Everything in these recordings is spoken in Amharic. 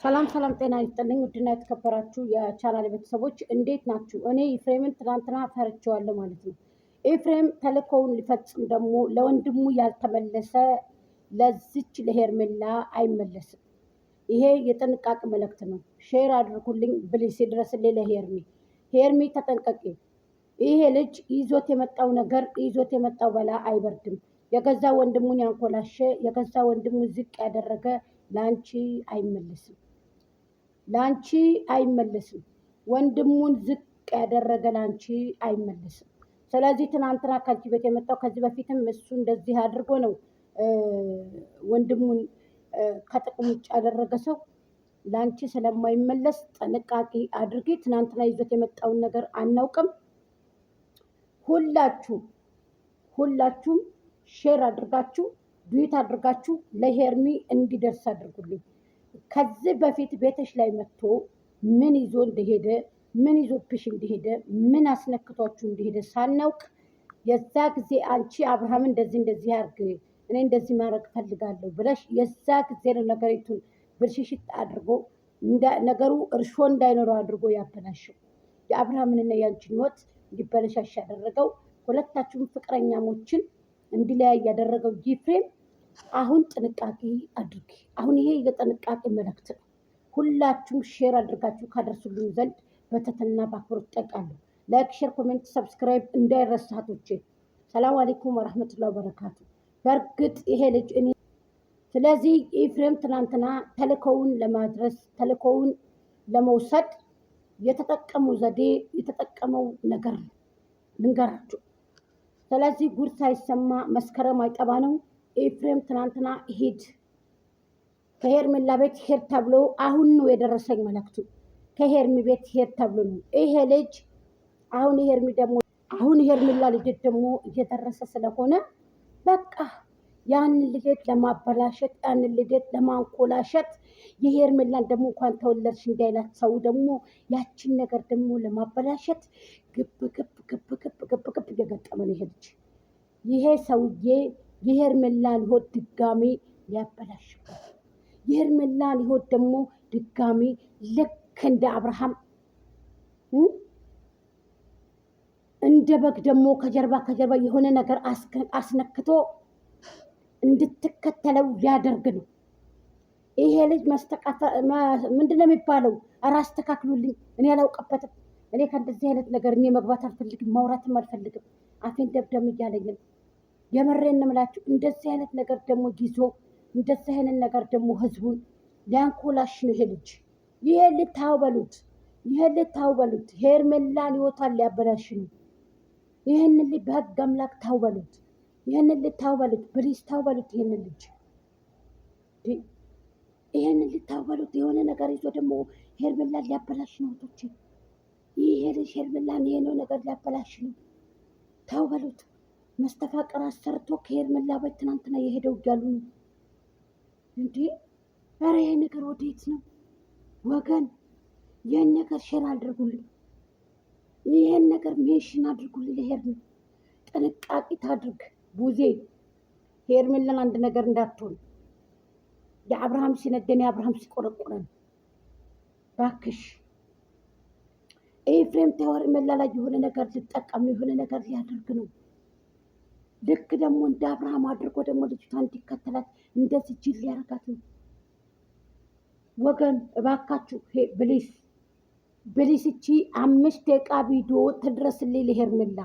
ሰላም ሰላም፣ ጤና ይስጥልኝ ውድና የተከበራችሁ የቻናል ቤተሰቦች እንዴት ናችሁ? እኔ ኤፍሬምን ትናንትና ፈርቼዋለሁ ማለት ነው። ኤፍሬም ተልእኮውን ሊፈጽም ደግሞ ለወንድሙ ያልተመለሰ ለዚች ለሄርሜላ አይመለስም። ይሄ የጥንቃቄ መልእክት ነው። ሼር አድርጉልኝ ብሊስ ድረስልኝ ለሄርሚ። ሄርሚ ተጠንቀቂ። ይሄ ልጅ ይዞት የመጣው ነገር ይዞት የመጣው በላ አይበርድም። የገዛ ወንድሙን ያንኮላሸ የገዛ ወንድሙን ዝቅ ያደረገ ላንቺ አይመለስም። ላንቺ አይመለስም። ወንድሙን ዝቅ ያደረገ ላንቺ አይመለስም። ስለዚህ ትናንትና ከአንቺ ቤት የመጣው ከዚህ በፊትም እሱ እንደዚህ አድርጎ ነው ወንድሙን ከጥቅም ውጭ ያደረገ ሰው ላንቺ ስለማይመለስ ጥንቃቄ አድርጊ። ትናንትና ይዞት የመጣውን ነገር አናውቅም። ሁላችሁም ሼር አድርጋችሁ ዱዊት አድርጋችሁ ለሄርሚ እንዲደርስ አድርጉልኝ። ከዚህ በፊት ቤተሽ ላይ መጥቶ ምን ይዞ እንደሄደ ምን ይዞብሽ እንደሄደ ምን አስነክቷችሁ እንደሄደ ሳናውቅ የዛ ጊዜ አንቺ አብርሃም እንደዚህ አርግ እኔ እንደዚህ ማድረግ ፈልጋለሁ ብለሽ የዛ ጊዜ ነው ነገሪቱን ብልሽሽት አድርጎ ነገሩ እርሾ እንዳይኖረው አድርጎ ያበላሸው። የአብርሃምንና ያንቺን ህይወት እንዲበለሻሽ ያደረገው ሁለታችሁም ፍቅረኛሞችን እንዲለያይ ያደረገው ኤፍሬም አሁን ጥንቃቄ አድርጊ። አሁን ይሄ የጥንቃቄ መልእክት ነው። ሁላችሁም ሼር አድርጋችሁ ካደርሱልኝ ዘንድ በትህትና በአክብሮት እጠይቃለሁ። ላይክ፣ ሼር፣ ኮሜንት፣ ሰብስክራይብ እንዳይረሳ እህቶቼ። ሰላም አለይኩም ወራህመቱላሂ ወበረካቱ። በእርግጥ ይሄ ልጅ እኔ ስለዚህ ኤፍሬም ትናንትና ተልእኮውን ለማድረስ ተልእኮውን ለመውሰድ የተጠቀመው ዘዴ የተጠቀመው ነገር ነው ልንገራችሁ። ስለዚህ ጉድ ሳይሰማ መስከረም አይጠባ ነው። ኤፍሬም ትናንትና ሂድ ከሄርሜላ ቤት ሄድ ተብሎ አሁን ነው የደረሰኝ መልእክቱ። ከሄርሚ ቤት ሄድ ተብሎ ነው ይሄ ልጅ አሁን ሄርሜላ ልጅ ደግሞ እየደረሰ ስለሆነ በቃ ያንን ልደት ለማበላሸት ያንን ልደት ለማንኮላሸት የሄርሜላን ደግሞ እንኳን ተወለድሽ እንዳይላት ሰው ደግሞ ያችን ነገር ደግሞ ለማበላሸት ግብ እየገጠመ ነው ይሄ ልጅ። ይሄ ሰውዬ የሄርሜላን ህይወት ድጋሚ ሊያበላሽበት የሄርሜላን ህይወት ደግሞ ድጋሚ ልክ እንደ አብርሃም እንደ በግ ደግሞ ከጀርባ የሆነ ነገር አስነክቶ እንድትከተለው ሊያደርግ ነው። ይሄ ልጅ ምንድን ነው የሚባለው? ኧረ አስተካክሉልኝ፣ እኔ አላውቅበትም። እኔ ከእንደዚህ አይነት ነገር እኔ መግባት አልፈልግም፣ ማውራትም አልፈልግም። አፌን ደብደም እያለኝ ነው። የምሬን ነው የምላችሁ። እንደዚህ አይነት ነገር ደግሞ ይዞ እንደዚህ አይነት ነገር ደግሞ ህዝቡን ሊያንኮላሽ ነው ይሄ ልጅ። ይሄ ልጅ ታው በሉት። ሄርሜላን ህይወቷን ሊያበላሽ ነው። ይህንን ልጅ በህግ አምላክ ታው በሉት። ይህንን ልጅ ታው በሉት፣ ፕሊዝ ታው በሉት። ይህንን ልጅ ታው በሉት። የሆነ ነገር ይዞ ደግሞ ሄርሜላን ሊያበላሽ ነው እህቶቼ። ይሄ ልጅ ሄርሜላን ይሄን ነገር ሊያበላሽ ነው። ታው በሉት። መስተፋቅር አሰርቶ ከሄርሜላ ቤት ትናንትና የሄደው እያሉ ነው እንዴ! ኧረ ይሄ ነገር ወዴት ነው ወገን? ይህን ነገር ሼር አድርጉልኝ። ይህን ነገር ሜንሽን አድርጉልኝ። ለሄርሜ ጥንቃቄ ታድርግ። ቡዜ ሄርሜላን አንድ ነገር እንዳትሆን። የአብርሃም ሲነደን የአብርሃም ሲቆረቆረን ባክሽ። ኤፍሬም ሄርሜላ ላይ የሆነ ነገር ሊጠቀም ነው፣ የሆነ ነገር ሊያደርግ ነው። ልክ ደግሞ እንደ አብርሃም አድርጎ ደግሞ ልጅቷ እንዲከተላት እንደዚህ ጅል ሊያረጋት ነው ወገን። እባካችሁ ብሊስ እቺ 5 ደቂቃ ቪዲዮ ትድረስልኝ ለሄርሜላ።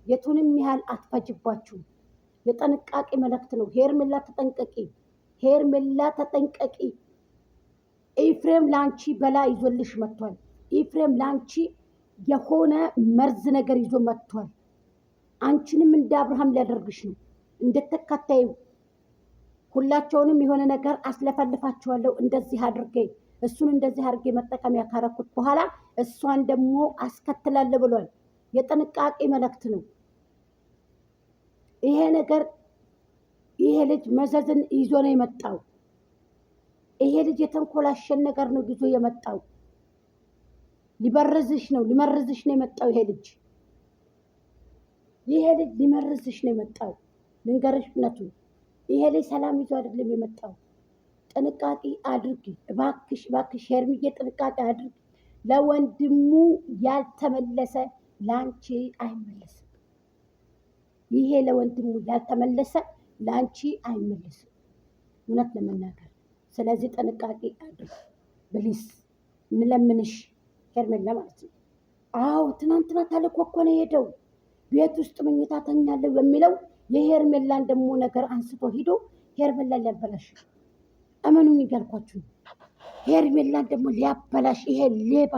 የቱንም ያህል አትፈጅባችሁ። የጥንቃቄ መልእክት ነው። ሄርሜላ ተጠንቀቂ። ኤፍሬም ላንቺ በላ ይዞልሽ መጥቷል። ኤፍሬም ላንቺ የሆነ መርዝ ነገር ይዞ መጥቷል። አንቺንም እንደ አብርሃም ሊያደርግሽ ነው እንድትከታዩ። ሁላቸውንም የሆነ ነገር አስለፈልፋቸዋለሁ። እንደዚህ አድርጌ እሱን እንደዚህ አድርጌ መጠቀሚያ ካረኩት በኋላ እሷን ደግሞ አስከትላለሁ ብሏል። የጥንቃቄ መልእክት ነው ይሄ ነገር። ይሄ ልጅ መዘዝን ይዞ ነው የመጣው። ይሄ ልጅ የተንኮላሸን ነገር ነው ይዞ የመጣው። ሊመርዝሽ ነው የመጣው ይሄ ልጅ ሊመርዝሽ ነው የመጣው። ልንገርሽ እውነቱን። ይሄ ልጅ ሰላም ይዞ አይደለም የመጣው። ጥንቃቄ አድርጊ እባክሽ፣ እባክሽ ሄርሚዬ ጥንቃቄ አድርጊ። ለወንድሙ ያልተመለሰ ላንቺ አይመለስም። ይሄ ለወንድሙ ያልተመለሰ ላንቺ አይመለስም፣ እውነት ለመናገር። ስለዚህ ጥንቃቄ አድርጊ ብሊስ፣ እንለምንሽ ሄርሜላ ማለት ነው። አዎ ትናንትና ተልኮ እኮ ነው የሄደው ቤት ውስጥ መኝታ ተኛለሁ በሚለው የሄርሜላን ደግሞ ነገር አንስቶ ሂዶ ሄርሜላን ሊያበላሽ፣ እመኑን ይገልኳችሁ፣ ሄርሜላን ደግሞ ሊያበላሽ ይሄ ሌባ